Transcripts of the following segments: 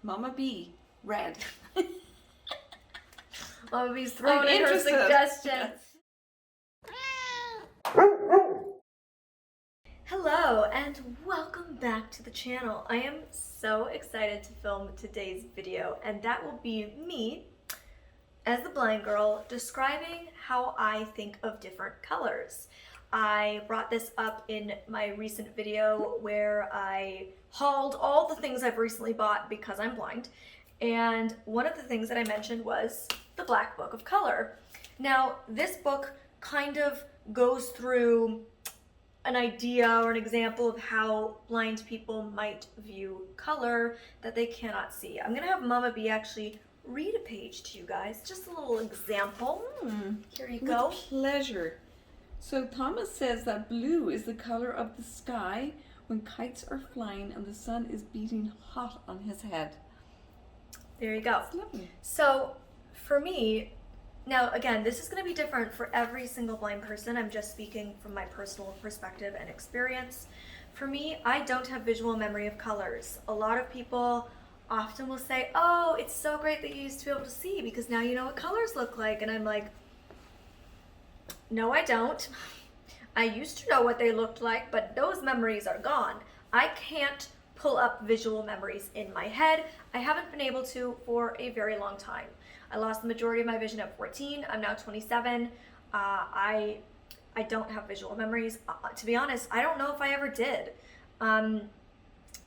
Mama B, red. Mama B's throwing in her suggestions. Hello and welcome back to the channel. I am so excited to film today's video, and that will be me as the blind girl describing how I think of different colors. I brought this up in my recent video where I hauled all the things I've recently bought because I'm blind, and one of the things that I mentioned was the Black Book of Color. Now, this book kind of goes through an idea or an example of how blind people might view color that they cannot see. I'm gonna have Mama B actually read a page to you guys, just a little example. Here you go. With pleasure. So Thomas says that blue is the color of the sky when kites are flying and the sun is beating hot on his head. There you go. That's lovely. So for me, now again, this is going to be different for every single blind person. I'm just speaking from my personal perspective and experience. For me, I don't have visual memory of colors. A lot of people often will say, oh, it's so great that you used to be able to see because now you know what colors look like. And I'm like, no, I don't. I used to know what they looked like, but those memories are gone. I can't pull up visual memories in my head. I haven't been able to for a very long time. I lost the majority of my vision at 14. I'm now 27. I don't have visual memories. To be honest, I don't know if I ever did.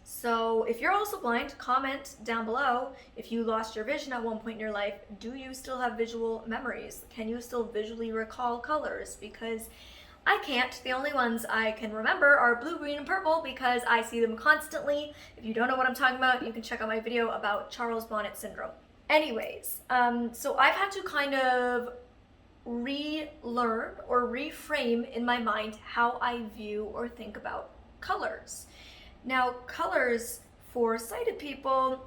So if you're also blind, comment down below if you lost your vision at one point in your life. Do you still have visual memories? Can you still visually recall colors? Because I can't. The only ones I can remember are blue, green, and purple because I see them constantly. If you don't know what I'm talking about, you can check out my video about Charles Bonnet syndrome. Anyways, so I've had to kind of relearn or reframe in my mind how I view or think about colors. Now, colors for sighted people,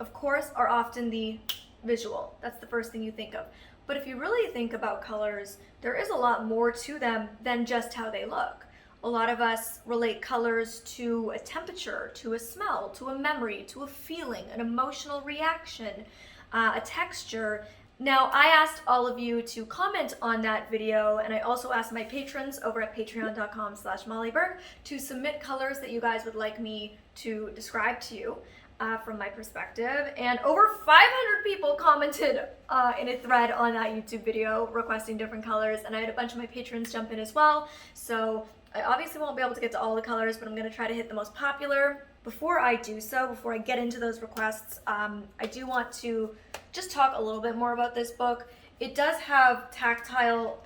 of course, are often the visual. That's the first thing you think of. But if you really think about colors, there is a lot more to them than just how they look. A lot of us relate colors to a temperature, to a smell, to a memory, to a feeling, an emotional reaction, a texture. Now, I asked all of you to comment on that video, and I also asked my patrons over at patreon.com/mollyberg to submit colors that you guys would like me to describe to you from my perspective. And over 500 people commented in a thread on that YouTube video requesting different colors, and I had a bunch of my patrons jump in as well. So I obviously won't be able to get to all the colors, but I'm going to try to hit the most popular. Before I do so, before I get into those requests, I do want to just talk a little bit more about this book. It does have tactile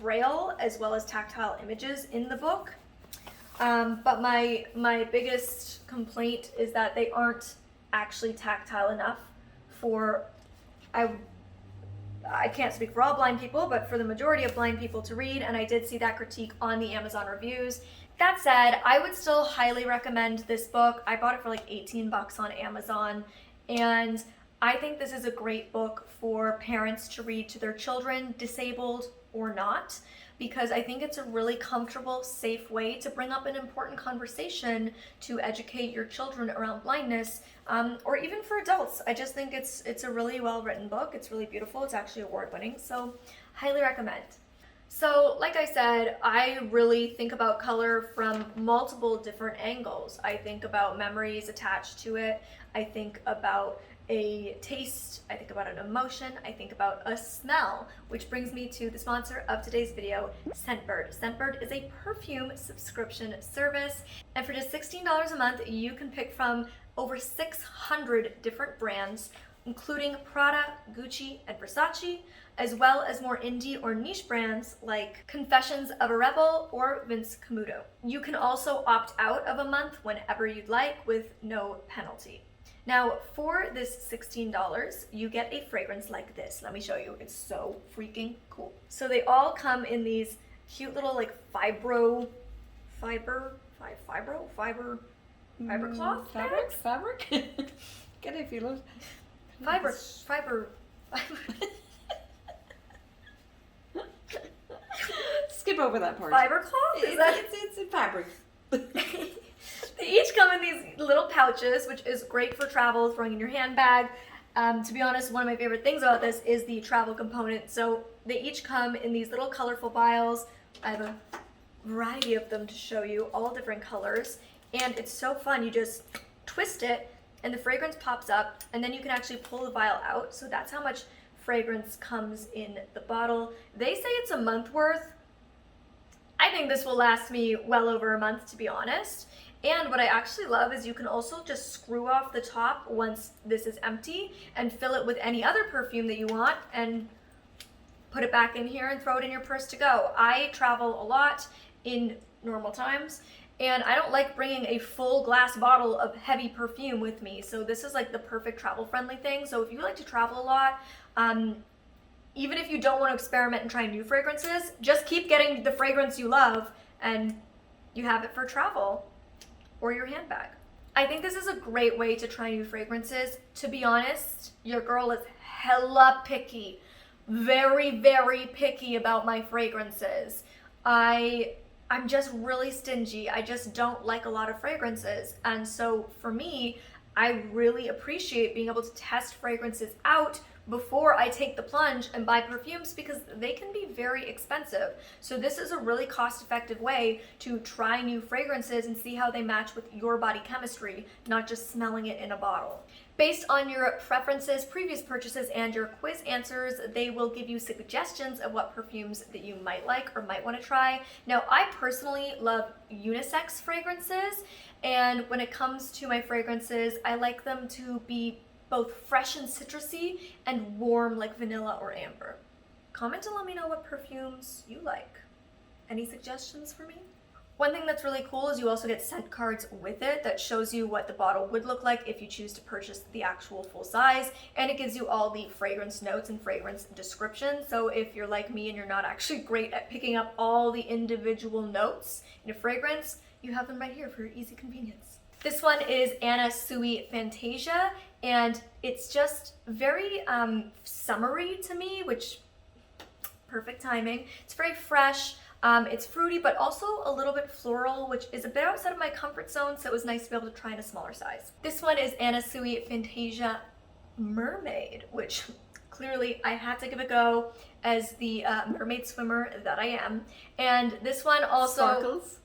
braille as well as tactile images in the book, but my biggest complaint is that they aren't actually tactile enough for, I can't speak for all blind people, but for the majority of blind people to read, and I did see that critique on the Amazon reviews. That said, I would still highly recommend this book. I bought it for like 18 bucks on Amazon, and I think this is a great book for parents to read to their children, disabled or not, because I think it's a really comfortable, safe way to bring up an important conversation to educate your children around blindness, or even for adults. I just think it's a really well-written book. It's really beautiful. It's actually award-winning, so highly recommend. So, like I said, I really think about color from multiple different angles. I think about memories attached to it. I think about a taste. I think about an emotion. I think about a smell, which brings me to the sponsor of today's video, Scentbird. Scentbird is a perfume subscription service, and for just $16 a month, you can pick from over 600 different brands, including Prada, Gucci, and Versace, as well as more indie or niche brands like Confessions of a Rebel or Vince Camuto. You can also opt out of a month whenever you'd like with no penalty. Now, for this $16, you get a fragrance like this. Let me show you. It's so freaking cool. So they all come in these cute little like fiber cloth bags? Fabric? Get it, feel it. Fiber. Skip over that part. Fiber cloth? Is that it's in fabric. They each come in these little pouches, which is great for travel, throwing in your handbag. To be honest, one of my favorite things about this is the travel component. So they each come in these little colorful vials. I have a variety of them to show you, all different colors. And it's so fun. You just twist it and the fragrance pops up, and then you can actually pull the vial out. So that's how much fragrance comes in the bottle. They say it's a month worth. I think this will last me well over a month, to be honest. And what I actually love is you can also just screw off the top once this is empty and fill it with any other perfume that you want and put it back in here and throw it in your purse to go. I travel a lot in normal times, and I don't like bringing a full glass bottle of heavy perfume with me. So this is like the perfect travel friendly thing. So if you like to travel a lot, even if you don't want to experiment and try new fragrances, just keep getting the fragrance you love and you have it for travel or your handbag. I think this is a great way to try new fragrances. To be honest, your girl is hella picky. Very, very picky about my fragrances. I'm just really stingy. I just don't like a lot of fragrances. And so for me, I really appreciate being able to test fragrances out before I take the plunge and buy perfumes, because they can be very expensive. So this is a really cost-effective way to try new fragrances and see how they match with your body chemistry, not just smelling it in a bottle. Based on your preferences, previous purchases, and your quiz answers, they will give you suggestions of what perfumes that you might like or might want to try. Now, I personally love unisex fragrances, and when it comes to my fragrances, I like them to be both fresh and citrusy and warm like vanilla or amber. Comment and let me know what perfumes you like. Any suggestions for me? One thing that's really cool is you also get scent cards with it that shows you what the bottle would look like if you choose to purchase the actual full size, and it gives you all the fragrance notes and fragrance descriptions. So if you're like me and you're not actually great at picking up all the individual notes in a fragrance, you have them right here for your easy convenience. This one is Anna Sui Fantasia, and it's just very summery to me, which perfect timing. It's very fresh. It's fruity, but also a little bit floral, which is a bit outside of my comfort zone, so it was nice to be able to try in a smaller size. This one is Anna Sui Fantasia Mermaid, which clearly I had to give a go as the mermaid swimmer that I am. And this one also... Sparkles?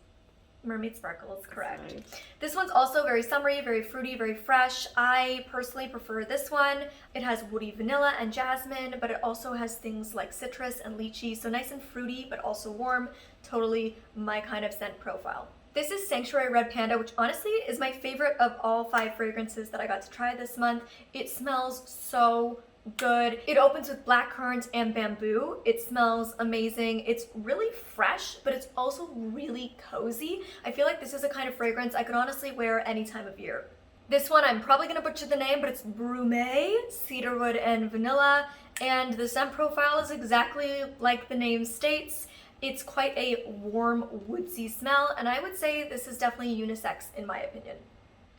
Mermaid Sparkles, correct. Right. This one's also very summery, very fruity, very fresh. I personally prefer this one. It has woody vanilla and jasmine, but it also has things like citrus and lychee, so nice and fruity, but also warm. Totally my kind of scent profile. This is Sanctuary Red Panda, which honestly is my favorite of all 5 fragrances that I got to try this month. It smells so good. It opens with black currant and bamboo. It smells amazing. It's really fresh, but it's also really cozy. I feel like this is a kind of fragrance I could honestly wear any time of year. This one, I'm probably gonna butcher the name, but it's Brume, cedarwood and vanilla, and the scent profile is exactly like the name states. It's quite a warm, woodsy smell, and I would say this is definitely unisex in my opinion.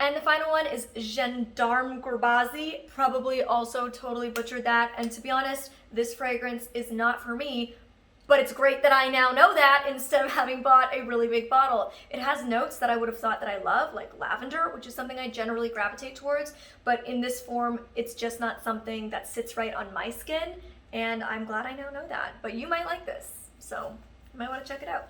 And the final one is Gendarme Gurbazi, probably also totally butchered that. And to be honest, this fragrance is not for me, but it's great that I now know that instead of having bought a really big bottle. It has notes that I would have thought that I love, like lavender, which is something I generally gravitate towards, but in this form, it's just not something that sits right on my skin, and I'm glad I now know that. But you might like this, so you might want to check it out.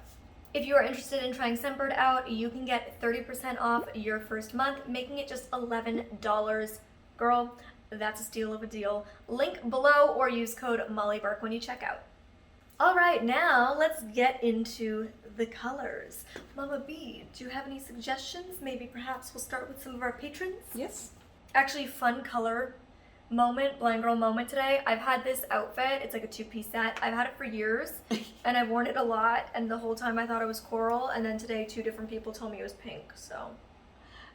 If you are interested in trying Scentbird out, you can get 30% off your first month, making it just $11. Girl, that's a steal of a deal. Link below or use code MollyBurke when you check out. All right, now let's get into the colors. Mama B, do you have any suggestions? Maybe perhaps we'll start with some of our patrons? Yes. Actually, fun color moment, blind girl moment today. I've had this outfit, it's like a 2-piece set. I've had it for years and I've worn it a lot, and the whole time I thought it was coral, and then today 2 different people told me it was pink, so.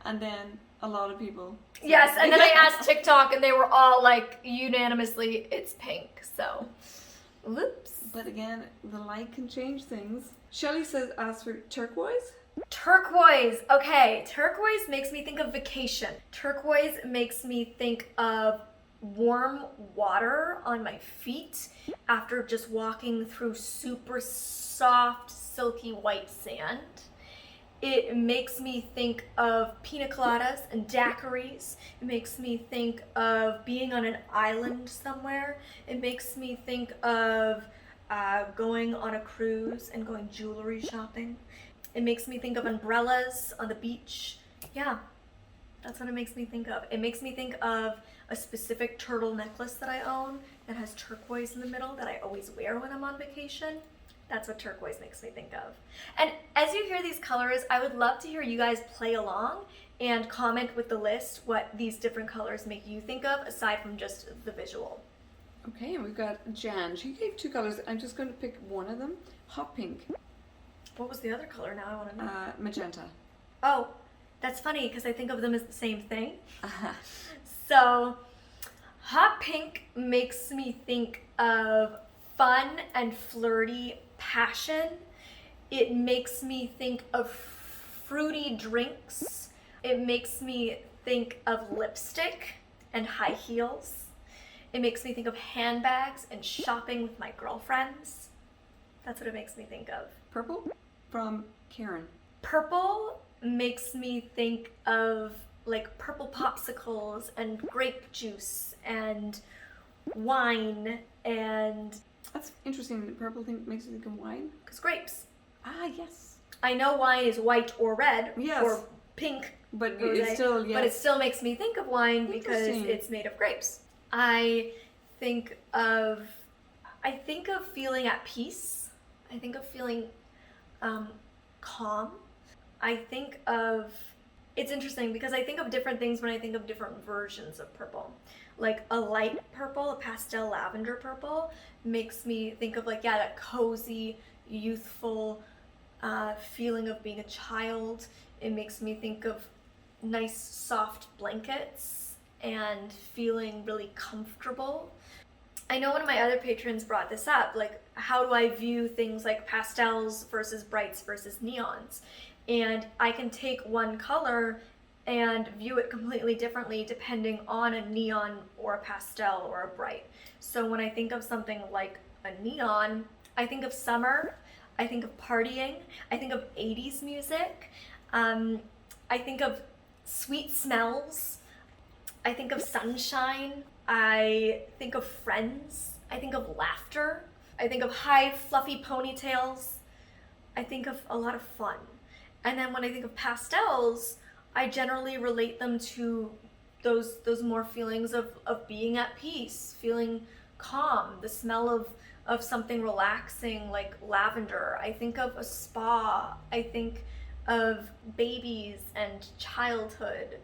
And then a lot of people. Yes, and then I asked TikTok and they were all like unanimously, it's pink, so. Whoops. But again, the light can change things. Shelly says, ask for turquoise. Turquoise. Okay, turquoise makes me think of vacation. Turquoise makes me think of warm water on my feet after just walking through super soft, silky white sand. It makes me think of pina coladas and daiquiris. It makes me think of being on an island somewhere. It makes me think of going on a cruise and going jewelry shopping. It makes me think of umbrellas on the beach. Yeah, that's what it makes me think of. It makes me think of a specific turtle necklace that I own that has turquoise in the middle that I always wear when I'm on vacation. That's what turquoise makes me think of. And as you hear these colors, I would love to hear you guys play along and comment with the list what these different colors make you think of aside from just the visual. Okay, and we've got Jan. She gave 2 colors. I'm just going to pick one of them. Hot pink. What was the other color now? I want to know. Magenta. Oh, that's funny because I think of them as the same thing. So, hot pink makes me think of fun and flirty passion. It makes me think of fruity drinks. It makes me think of lipstick and high heels. It makes me think of handbags and shopping with my girlfriends. That's what it makes me think of. Purple from Karen. Purple makes me think of like purple popsicles and grape juice and wine, and That's interesting. The purple thing makes you think of wine. because grapes. Ah, yes. I know wine is white or red Yes. or pink, But rosé, it's still, yes. but it still makes me think of wine because Interesting. it's made of grapes. I think of feeling at peace. I think of feeling calm. I think of, it's interesting because I think of different things when I think of different versions of purple. Like a light purple, a pastel lavender purple makes me think of like, yeah, that cozy, youthful feeling of being a child. It makes me think of nice soft blankets and feeling really comfortable. I know one of my other patrons brought this up, like how do I view things like pastels versus brights versus neons? And I can take one color and view it completely differently depending on a neon or a pastel or a bright. So when I think of something like a neon, I think of summer, I think of partying, I think of 80s music, I think of sweet smells, I think of sunshine, I think of friends, I think of laughter, I think of high fluffy ponytails, I think of a lot of fun. And then when I think of pastels, I generally relate them to those more feelings of being at peace, feeling calm, the smell of something relaxing like lavender. I think of a spa. I think of babies and childhood.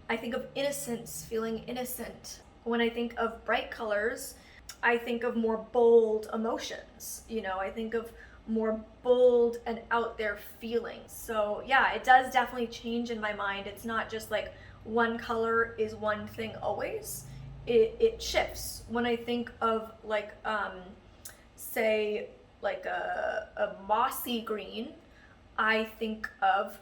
I think of innocence, feeling innocent. When I think of bright colors, I think of more bold emotions. You know, I think of more bold and out there feelings. So yeah, it does definitely change in my mind. It's not just like one color is one thing always. It shifts. When I think of like say like a mossy green, I think of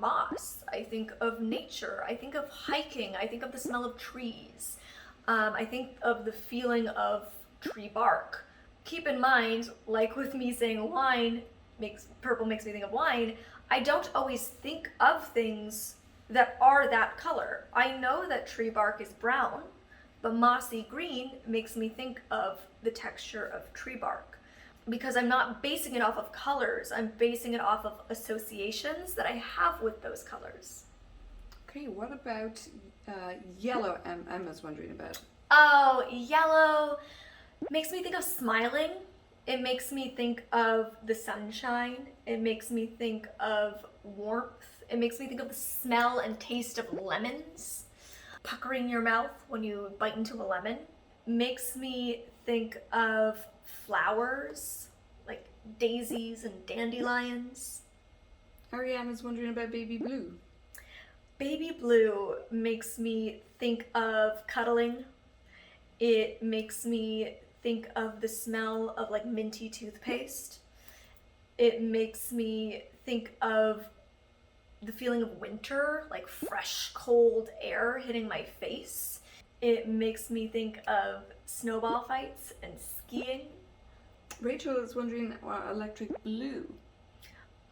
moss. I think of nature. I think of hiking. I think of the smell of trees. I think of the feeling of tree bark. Keep in mind, like with me saying wine, purple makes me think of wine, I don't always think of things that are that color. I know that tree bark is brown, but mossy green makes me think of the texture of tree bark. Because I'm not basing it off of colors, I'm basing it off of associations that I have with those colors. Okay, what about yellow? I was wondering about. Oh, yellow makes me think of smiling. It makes me think of the sunshine. It makes me think of warmth. It makes me think of the smell and taste of lemons. Puckering your mouth when you bite into a lemon. Makes me think of flowers, like daisies and dandelions. Ariana's wondering about baby blue. Baby blue makes me think of cuddling. It makes me think of the smell of like minty toothpaste. It makes me think of the feeling of winter, like fresh, cold air hitting my face. It makes me think of snowball fights and skiing. Rachel is wondering electric blue.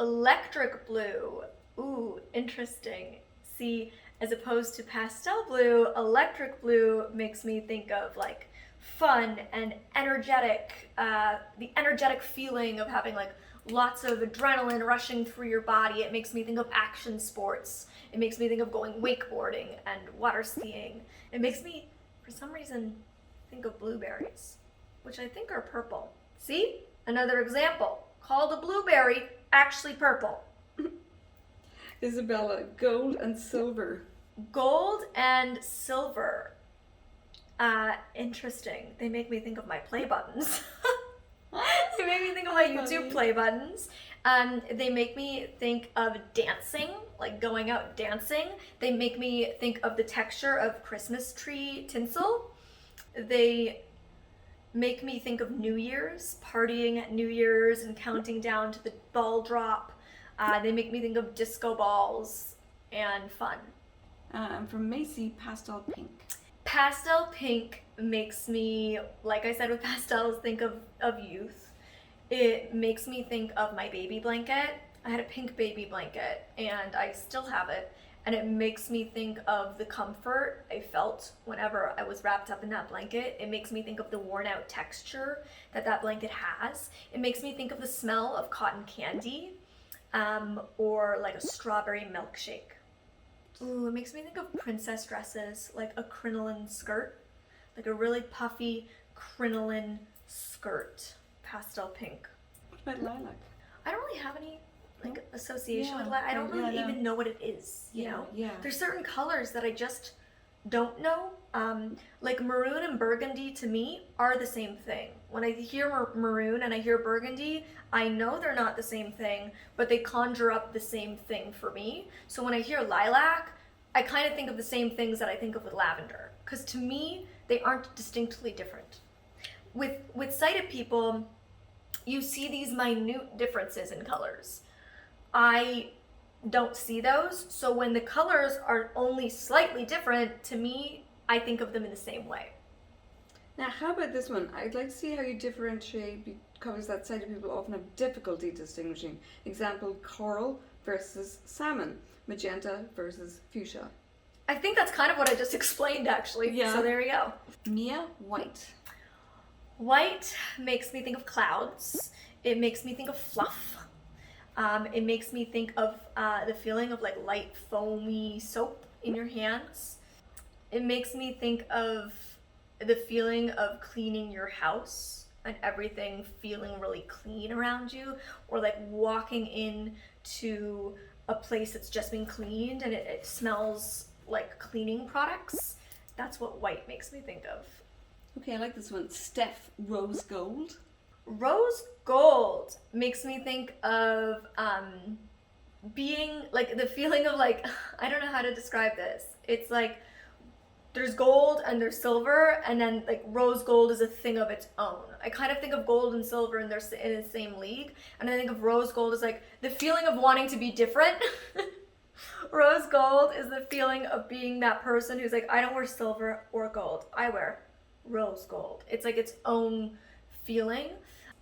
Electric blue Ooh, interesting. See, as opposed to pastel blue, electric blue makes me think of like fun and energetic, the energetic feeling of having like lots of adrenaline rushing through your body. It makes me think of action sports. It makes me think of going wakeboarding and water skiing. It makes me, for some reason, think of blueberries, which I think are purple. See? Another example. Called a blueberry, actually purple. Isabella, gold and silver. Gold and silver. Interesting. They make me think of my play buttons. They make me think of my YouTube play buttons. They make me think of dancing, like going out dancing. They make me think of the texture of Christmas tree tinsel. They make me think of New Year's, partying at New Year's and counting down to the ball drop. They make me think of disco balls and fun. And from Macy, pastel pink. Pastel pink makes me, like I said with pastels, think of youth. It makes me think of my baby blanket. I had a pink baby blanket and I still have it. And it makes me think of the comfort I felt whenever I was wrapped up in that blanket. It makes me think of the worn out texture that blanket has. It makes me think of the smell of cotton candy, or like a strawberry milkshake. Ooh, it makes me think of princess dresses, like a crinoline skirt, like a really puffy crinoline skirt, pastel pink. What about lilac? I don't really have any like association with lilac. I don't really even know what it is, you know? Yeah. There's certain colors that I just don't know. Like maroon and burgundy to me are the same thing. When I hear maroon and I hear burgundy, I know they're not the same thing, but they conjure up the same thing for me. So when I hear lilac, I kind of think of the same things that I think of with lavender, because to me, they aren't distinctly different. With sighted people, you see these minute differences in colors. I don't see those, so when the colors are only slightly different, to me, I think of them in the same way. Now, how about this one? I'd like to see how you differentiate colors that sighted people often have difficulty distinguishing. Example, coral versus salmon, magenta versus fuchsia. I think that's kind of what I just explained, actually. Yeah. So there you go. Mia, white. White makes me think of clouds. It makes me think of fluff. It makes me think of the feeling of like light foamy soap in your hands. It makes me think of the feeling of cleaning your house and everything feeling really clean around you, or like walking into a place that's just been cleaned and it smells like cleaning products. That's what white makes me think of. Okay, I like this one. Steph, rose gold. Rose gold makes me think of being like the feeling of like, I don't know how to describe this. It's like there's gold and there's silver, and then like rose gold is a thing of its own. I kind of think of gold and silver and they're in the same league, and I think of rose gold as like the feeling of wanting to be different. Rose gold is the feeling of being that person who's like, I don't wear silver or gold, I wear rose gold. It's like its own feeling.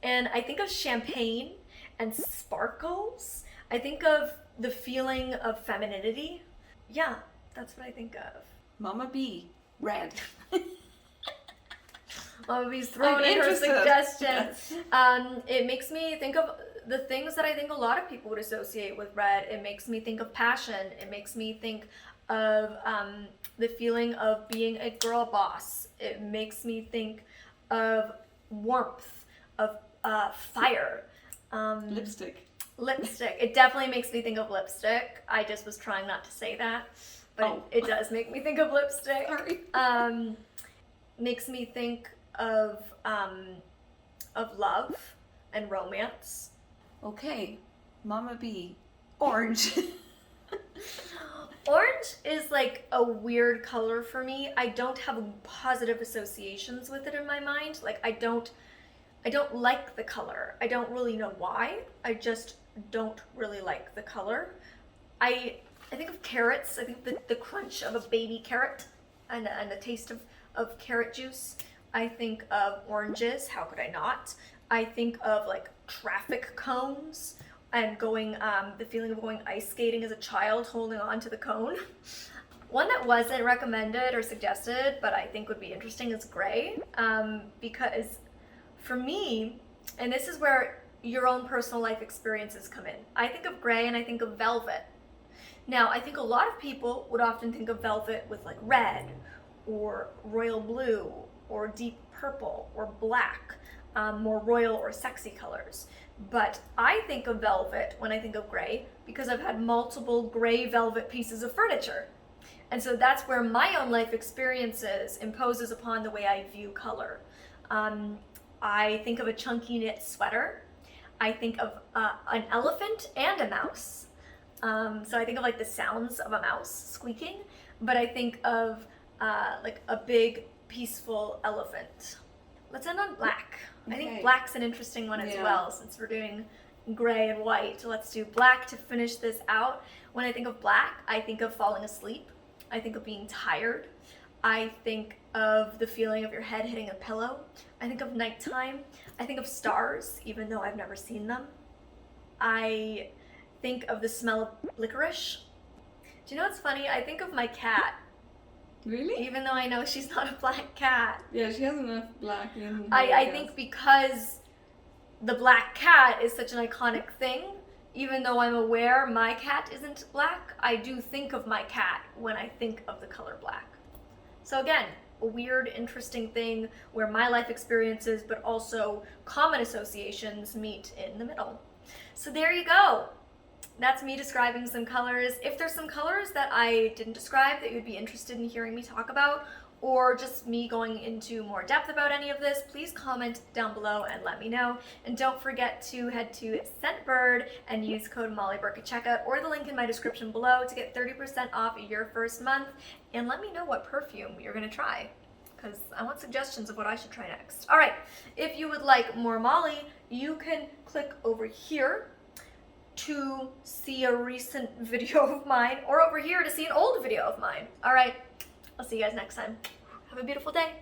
And I think of champagne and sparkles. I think of the feeling of femininity. Yeah, that's what I think of. Mama B, red. Mama B's throwing in her suggestions. It makes me think of the things that I think a lot of people would associate with red. It makes me think of passion. It makes me think of the feeling of being a girl boss. It makes me think of warmth, of fire. Lipstick. Lipstick. It definitely makes me think of lipstick. I just was trying not to say that, but it does make me think of lipstick. Sorry. Makes me think of love and romance. Okay, Mama B, orange. Orange is like a weird color for me. I don't have positive associations with it in my mind. Like I don't like the color. I don't really know why. I just don't really like the color. I think of carrots. I think the crunch of a baby carrot and the taste of carrot juice. I think of oranges. How could I not? I think of like traffic cones and going, the feeling of going ice skating as a child, holding on to the cone. One that wasn't recommended or suggested, but I think would be interesting is gray, because for me, and this is where your own personal life experiences come in, I think of gray and I think of velvet. Now, I think a lot of people would often think of velvet with like red or royal blue or deep purple or black, more royal or sexy colors. But I think of velvet when I think of gray because I've had multiple gray velvet pieces of furniture. And so that's where my own life experiences imposes upon the way I view color. I think of a chunky knit sweater. I think of an elephant and a mouse. So I think of like the sounds of a mouse squeaking, but I think of like a big peaceful elephant. Let's end on black. Okay. I think black's an interesting one as well, since we're doing gray and white. Let's do black to finish this out. When I think of black, I think of falling asleep. I think of being tired. I think of the feeling of your head hitting a pillow. I think of nighttime. I think of stars, even though I've never seen them. I think of the smell of licorice. Do you know what's funny? I think of my cat. Really? Even though I know she's not a black cat. Yeah, she has enough black in her. I think because the black cat is such an iconic thing, even though I'm aware my cat isn't black, I do think of my cat when I think of the color black. So again, a weird, interesting thing where my life experiences but also common associations meet in the middle. So there you go. That's me describing some colors. If there's some colors that I didn't describe that you'd be interested in hearing me talk about, or just me going into more depth about any of this, please comment down below and let me know. And don't forget to head to Scentbird and use code MollyBurke at checkout, or the link in my description below to get 30% off your first month. And let me know what perfume you're gonna try, because I want suggestions of what I should try next. All right, if you would like more Molly, you can click over here to see a recent video of mine, or over here to see an old video of mine. All right, I'll see you guys next time. Have a beautiful day.